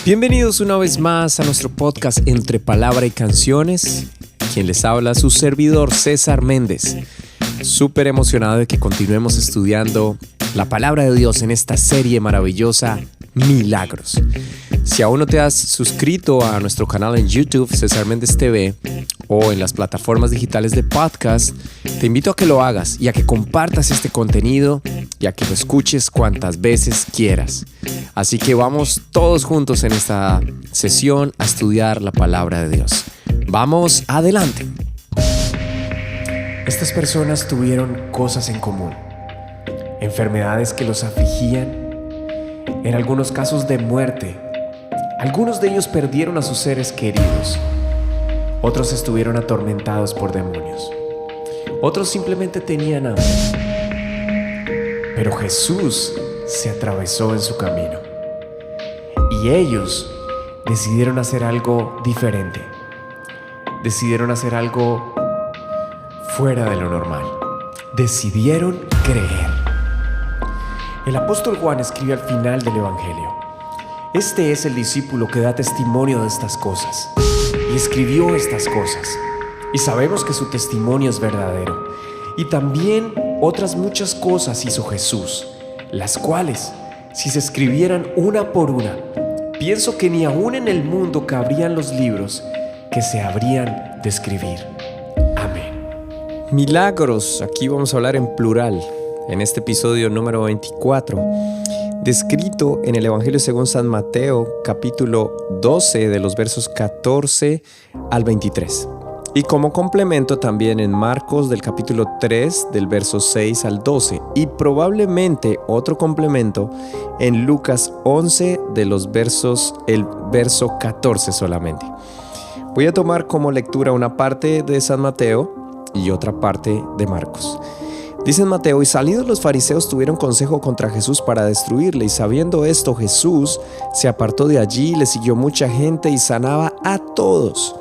Bienvenidos una vez más a nuestro podcast Entre Palabra y Canciones. Quien les habla, su servidor César Méndez. Súper emocionado de que continuemos estudiando la palabra de Dios en esta serie maravillosa, Milagros. Si aún no te has suscrito a nuestro canal en YouTube, César Méndez TV, o en las plataformas digitales de podcast, te invito a que lo hagas y a que compartas este contenido y a que lo escuches cuantas veces quieras. Así que vamos todos juntos en esta sesión a estudiar la palabra de Dios. Vamos adelante. Estas personas tuvieron cosas en común, enfermedades que los afligían, en algunos casos de muerte. Algunos de ellos perdieron a sus seres queridos, otros estuvieron atormentados por demonios, otros simplemente tenían hambre. Pero Jesús se atravesó en su camino y ellos decidieron hacer algo diferente, decidieron hacer algo fuera de lo normal, decidieron creer. El apóstol Juan escribe al final del Evangelio: este es el discípulo que da testimonio de estas cosas y escribió estas cosas, y sabemos que su testimonio es verdadero. Y también otras muchas cosas hizo Jesús, las cuales, si se escribieran una por una, pienso que ni aún en el mundo cabrían los libros que se habrían de escribir. Amén. Milagros, aquí vamos a hablar en plural, en este episodio número 24, descrito en el Evangelio según San Mateo, capítulo 12, de los versos 14 al 23. Y como complemento también en Marcos del capítulo 3, del verso 6 al 12. Y probablemente otro complemento en Lucas 11, de los versos, el verso 14 solamente. Voy a tomar como lectura una parte de San Mateo y otra parte de Marcos. Dice en Mateo: y salidos los fariseos tuvieron consejo contra Jesús para destruirle, y sabiendo esto Jesús se apartó de allí, le siguió mucha gente y sanaba a todos,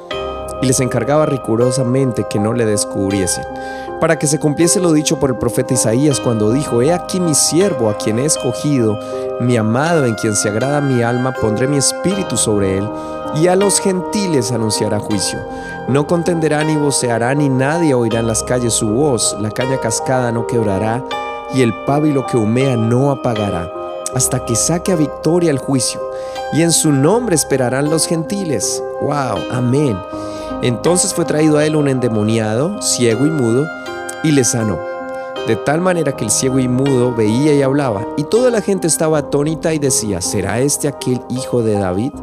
y les encargaba rigurosamente que no le descubriesen, para que se cumpliese lo dicho por el profeta Isaías cuando dijo: he aquí mi siervo a quien he escogido, mi amado en quien se agrada mi alma, pondré mi espíritu sobre él, y a los gentiles anunciará juicio. No contenderá ni voceará, ni nadie oirá en las calles su voz. La caña cascada no quebrará, y el pábilo que humea no apagará, hasta que saque a victoria el juicio. Y en su nombre esperarán los gentiles. ¡Wow! Amén. Entonces fue traído a él un endemoniado, ciego y mudo, y le sanó. De tal manera que el ciego y mudo veía y hablaba, y toda la gente estaba atónita y decía: ¿será este aquel hijo de David?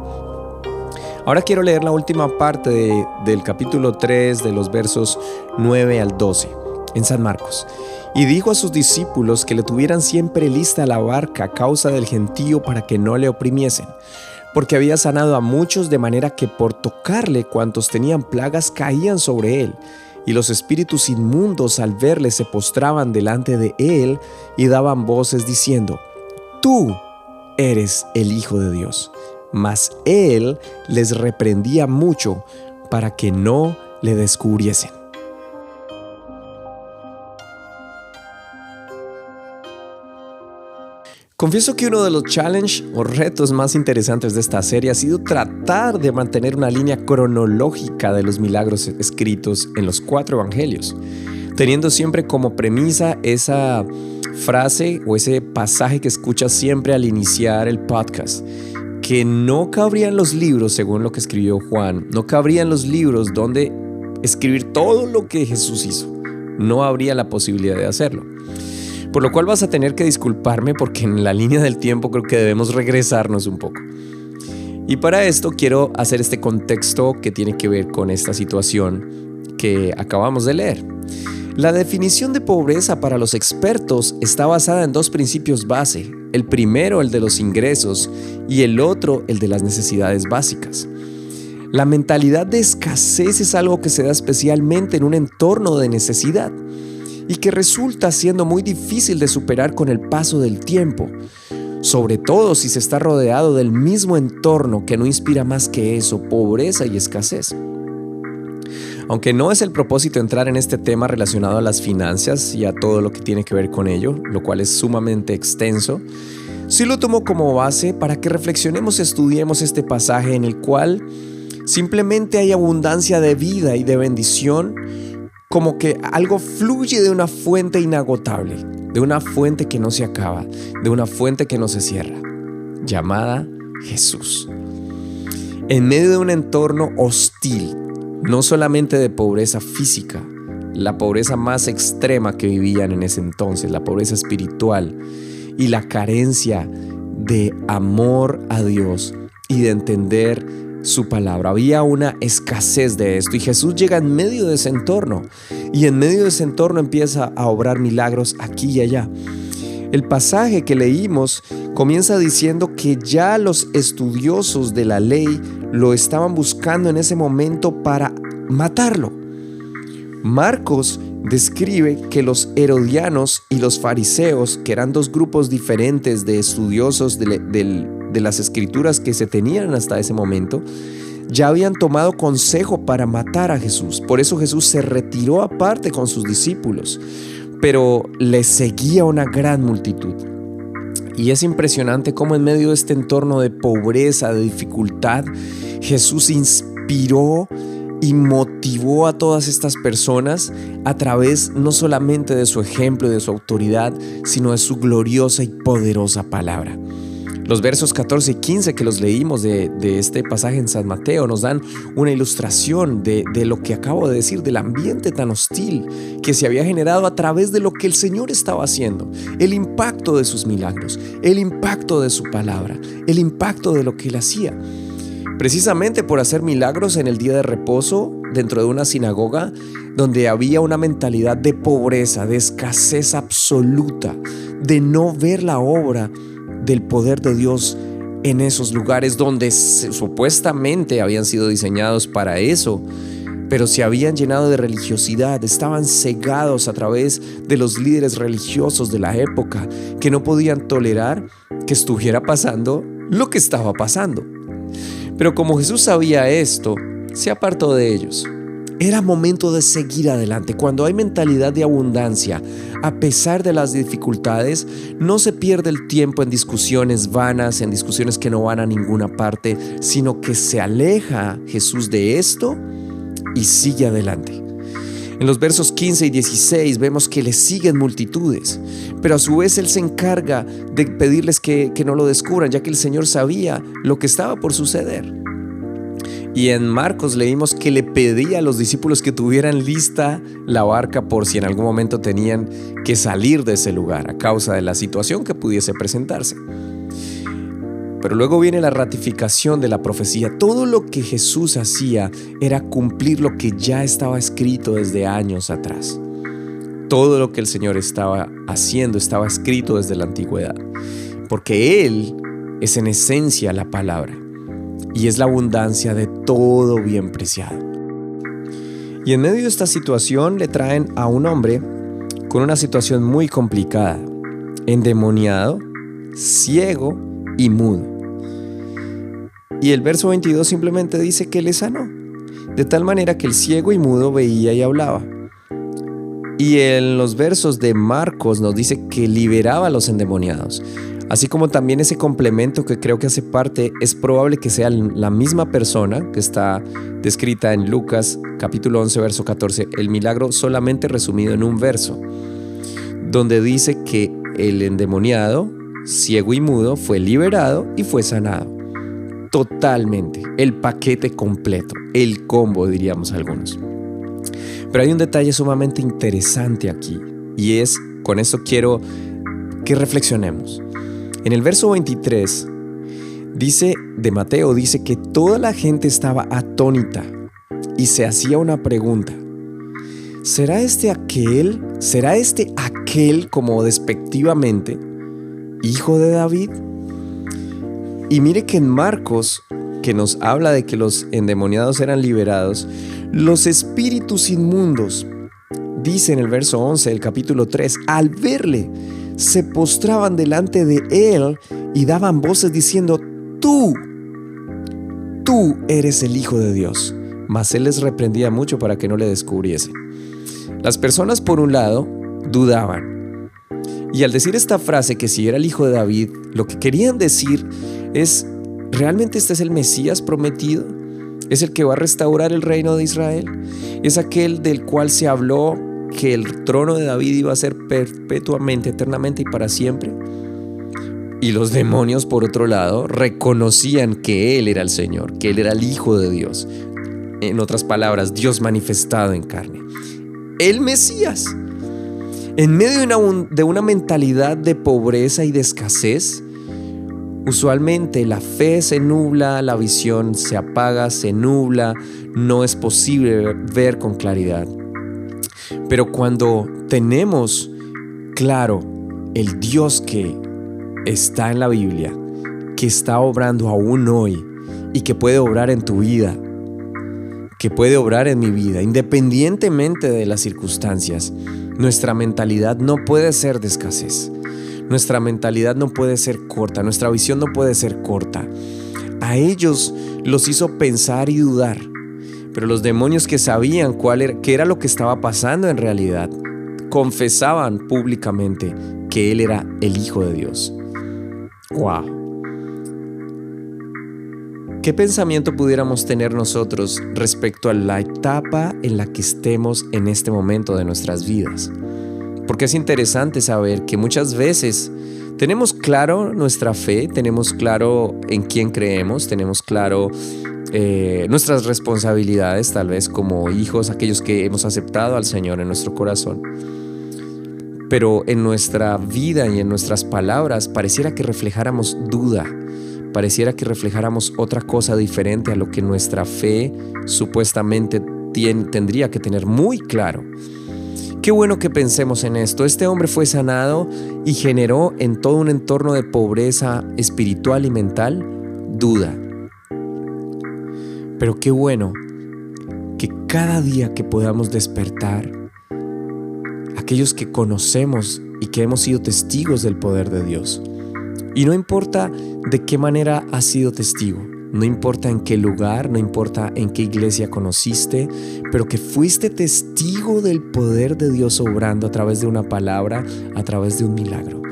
Ahora quiero leer la última parte del capítulo 3, de los versos 9 al 12, en San Marcos. Y dijo a sus discípulos que le tuvieran siempre lista la barca a causa del gentío, para que no le oprimiesen, porque había sanado a muchos, de manera que por tocarle cuantos tenían plagas caían sobre él. Y los espíritus inmundos al verle se postraban delante de él y daban voces diciendo: tú eres el Hijo de Dios. Mas él les reprendía mucho para que no le descubriesen. Confieso que uno de los challenges o retos más interesantes de esta serie ha sido tratar de mantener una línea cronológica de los milagros escritos en los 4 evangelios, teniendo siempre como premisa esa frase o ese pasaje que escuchas siempre al iniciar el podcast, que no cabrían los libros, según lo que escribió Juan, no cabrían los libros donde escribir todo lo que Jesús hizo. No habría la posibilidad de hacerlo. Por lo cual vas a tener que disculparme, porque en la línea del tiempo creo que debemos regresarnos un poco. Y para esto quiero hacer este contexto que tiene que ver con esta situación que acabamos de leer. La definición de pobreza para los expertos está basada en 2 principios base. El primero, el de los ingresos, y el otro, el de las necesidades básicas. La mentalidad de escasez es algo que se da especialmente en un entorno de necesidad y que resulta siendo muy difícil de superar con el paso del tiempo, sobre todo si se está rodeado del mismo entorno que no inspira más que eso: pobreza y escasez. Aunque no es el propósito entrar en este tema relacionado a las finanzas y a todo lo que tiene que ver con ello, lo cual es sumamente extenso, Sí lo tomo como base para que reflexionemos y estudiemos este pasaje en el cual simplemente hay abundancia de vida y de bendición, como que algo fluye de una fuente inagotable, de una fuente que no se acaba, de una fuente que no se cierra, llamada Jesús. En medio de un entorno hostil, no solamente de pobreza física, la pobreza más extrema que vivían en ese entonces, la pobreza espiritual y la carencia de amor a Dios y de entender su palabra. Había una escasez de esto y Jesús llega en medio de ese entorno y en medio de ese entorno empieza a obrar milagros aquí y allá. El pasaje que leímos comienza diciendo que ya los estudiosos de la ley lo estaban buscando en ese momento para matarlo. Marcos describe que los herodianos y los fariseos, que eran dos grupos diferentes de estudiosos de las escrituras que se tenían hasta ese momento, ya habían tomado consejo para matar a Jesús. Por eso Jesús se retiró aparte con sus discípulos, pero le seguía una gran multitud. Y es impresionante cómo en medio de este entorno de pobreza, de dificultad, Jesús inspiró y motivó a todas estas personas a través no solamente de su ejemplo y de su autoridad, sino de su gloriosa y poderosa palabra. Los versos 14 y 15 que los leímos de este pasaje en San Mateo nos dan una ilustración de lo que acabo de decir, del ambiente tan hostil que se había generado a través de lo que el Señor estaba haciendo, el impacto de sus milagros, el impacto de su palabra, el impacto de lo que Él hacía. Precisamente por hacer milagros en el día de reposo dentro de una sinagoga donde había una mentalidad de pobreza, de escasez absoluta, de no ver la obra del poder de Dios en esos lugares donde supuestamente habían sido diseñados para eso, pero se habían llenado de religiosidad, estaban cegados a través de los líderes religiosos de la época que no podían tolerar que estuviera pasando lo que estaba pasando. Pero como Jesús sabía esto, se apartó de ellos. Era momento de seguir adelante. Cuando hay mentalidad de abundancia, a pesar de las dificultades, no se pierde el tiempo en discusiones vanas, en discusiones que no van a ninguna parte, sino que se aleja Jesús de esto y sigue adelante. En los versos 15 y 16 vemos que le siguen multitudes, pero a su vez Él se encarga de pedirles que no lo descubran, ya que el Señor sabía lo que estaba por suceder. Y en Marcos leímos que le pedía a los discípulos que tuvieran lista la barca por si en algún momento tenían que salir de ese lugar a causa de la situación que pudiese presentarse. Pero luego viene la ratificación de la profecía. Todo lo que Jesús hacía era cumplir lo que ya estaba escrito desde años atrás. Todo lo que el Señor estaba haciendo estaba escrito desde la antigüedad, porque Él es en esencia la palabra y es la abundancia de todo bien preciado. Y en medio de esta situación le traen a un hombre con una situación muy complicada, endemoniado, ciego y mudo. Y el verso 22 simplemente dice que le sanó, de tal manera que el ciego y mudo veía y hablaba. Y en los versos de Marcos nos dice que liberaba a los endemoniados. Así como también ese complemento que creo que hace parte, es probable que sea la misma persona que está descrita en Lucas capítulo 11 verso 14, el milagro solamente resumido en un verso, donde dice que el endemoniado, ciego y mudo, fue liberado y fue sanado. Totalmente, el paquete completo, el combo diríamos algunos. Pero hay un detalle sumamente interesante aquí y es, con esto quiero que reflexionemos. En el verso 23 de Mateo dice que toda la gente estaba atónita y se hacía una pregunta. ¿Será este aquel como despectivamente, hijo de David? Y mire que en Marcos, que nos habla de que los endemoniados eran liberados, los espíritus inmundos, dice en el verso 11 del capítulo 3, al verle, se postraban delante de él y daban voces diciendo, tú eres el Hijo de Dios. Mas él les reprendía mucho para que no le descubriesen. Las personas, por un lado, dudaban. Y al decir esta frase, que si era el hijo de David, lo que querían decir es, ¿realmente este es el Mesías prometido? ¿Es el que va a restaurar el reino de Israel? ¿Es aquel del cual se habló que el trono de David iba a ser perpetuamente, eternamente y para siempre? Y los demonios, por otro lado, reconocían que Él era el Señor, que Él era el Hijo de Dios. En otras palabras, Dios manifestado en carne. El Mesías. En medio de una mentalidad de pobreza y de escasez, usualmente la fe se nubla, la visión se apaga, se nubla, no es posible ver con claridad. Pero cuando tenemos claro el Dios que está en la Biblia, que está obrando aún hoy y que puede obrar en tu vida, que puede obrar en mi vida, independientemente de las circunstancias, nuestra mentalidad no puede ser de escasez. Nuestra mentalidad no puede ser corta, nuestra visión no puede ser corta. A ellos los hizo pensar y dudar, pero los demonios que sabían qué era lo que estaba pasando en realidad, confesaban públicamente que Él era el Hijo de Dios. ¡Wow! ¿Qué pensamiento pudiéramos tener nosotros respecto a la etapa en la que estemos en este momento de nuestras vidas? Porque es interesante saber que muchas veces tenemos claro nuestra fe, tenemos claro en quién creemos, tenemos claro nuestras responsabilidades, tal vez como hijos, aquellos que hemos aceptado al Señor en nuestro corazón. Pero en nuestra vida y en nuestras palabras pareciera que reflejáramos duda, pareciera que reflejáramos otra cosa diferente a lo que nuestra fe supuestamente tendría que tener muy claro. Qué bueno que pensemos en esto. Este hombre fue sanado y generó en todo un entorno de pobreza espiritual y mental duda. Pero qué bueno que cada día que podamos despertar, aquellos que conocemos y que hemos sido testigos del poder de Dios, y no importa de qué manera has sido testigo, no importa en qué lugar, no importa en qué iglesia conociste, pero que fuiste testigo del poder de Dios obrando a través de una palabra, a través de un milagro.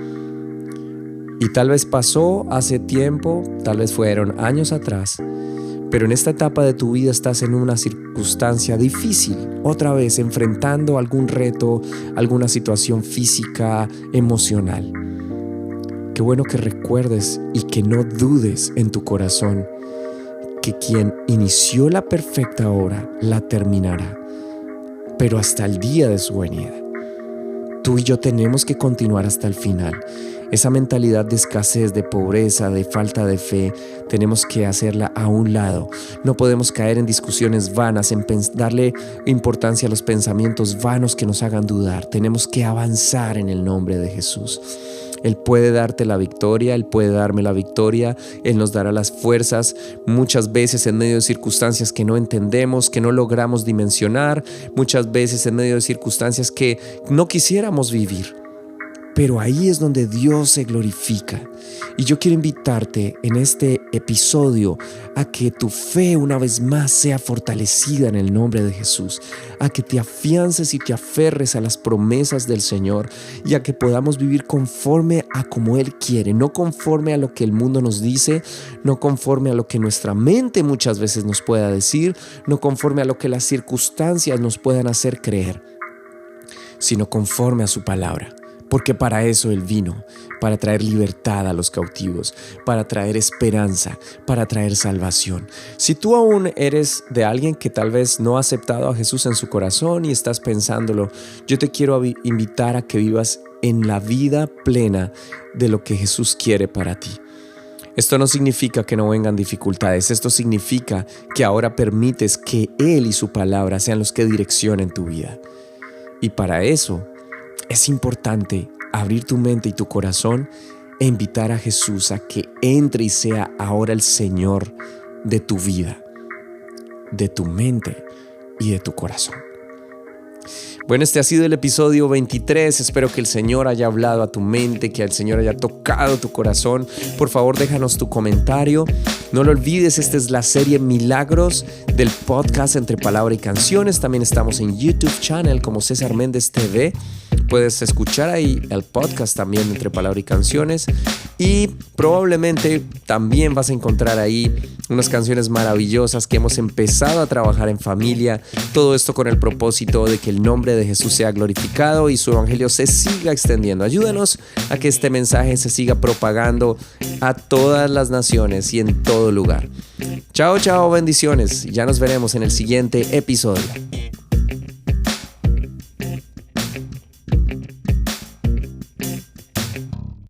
Y tal vez pasó hace tiempo, tal vez fueron años atrás, pero en esta etapa de tu vida estás en una circunstancia difícil, otra vez enfrentando algún reto, alguna situación física, emocional. Qué bueno que recuerdes y que no dudes en tu corazón que quien inició la perfecta obra la terminará, pero hasta el día de su venida. Tú y yo tenemos que continuar hasta el final. Esa mentalidad de escasez, de pobreza, de falta de fe, tenemos que hacerla a un lado. No podemos caer en discusiones vanas, en darle importancia a los pensamientos vanos que nos hagan dudar. Tenemos que avanzar en el nombre de Jesús. Él puede darte la victoria, Él puede darme la victoria, Él nos dará las fuerzas, muchas veces en medio de circunstancias que no entendemos, que no logramos dimensionar, muchas veces en medio de circunstancias que no quisiéramos vivir. Pero ahí es donde Dios se glorifica. Y yo quiero invitarte en este episodio a que tu fe una vez más sea fortalecida en el nombre de Jesús, a que te afiances y te aferres a las promesas del Señor y a que podamos vivir conforme a como Él quiere, no conforme a lo que el mundo nos dice, no conforme a lo que nuestra mente muchas veces nos pueda decir, no conforme a lo que las circunstancias nos puedan hacer creer, sino conforme a su palabra. Porque para eso Él vino, para traer libertad a los cautivos, para traer esperanza, para traer salvación. Si tú aún eres de alguien que tal vez no ha aceptado a Jesús en su corazón y estás pensándolo, yo te quiero invitar a que vivas en la vida plena de lo que Jesús quiere para ti. Esto no significa que no vengan dificultades, esto significa que ahora permites que Él y su palabra sean los que direccionen tu vida. Y para eso es importante abrir tu mente y tu corazón e invitar a Jesús a que entre y sea ahora el Señor de tu vida, de tu mente y de tu corazón. Bueno, este ha sido el episodio 23. Espero que el Señor haya hablado a tu mente, que el Señor haya tocado tu corazón. Por favor, déjanos tu comentario. No lo olvides, esta es la serie Milagros del podcast Entre Palabra y Canciones. También estamos en YouTube channel como César Méndez TV. puedes escuchar ahí el podcast también Entre Palabra y Canciones, y probablemente también vas a encontrar ahí unas canciones maravillosas que hemos empezado a trabajar en familia, todo esto con el propósito de que el nombre de Jesús sea glorificado y su evangelio se siga extendiendo. Ayúdanos a que este mensaje se siga propagando a todas las naciones y en todo lugar. Chao, chao, bendiciones. Ya nos veremos en el siguiente episodio.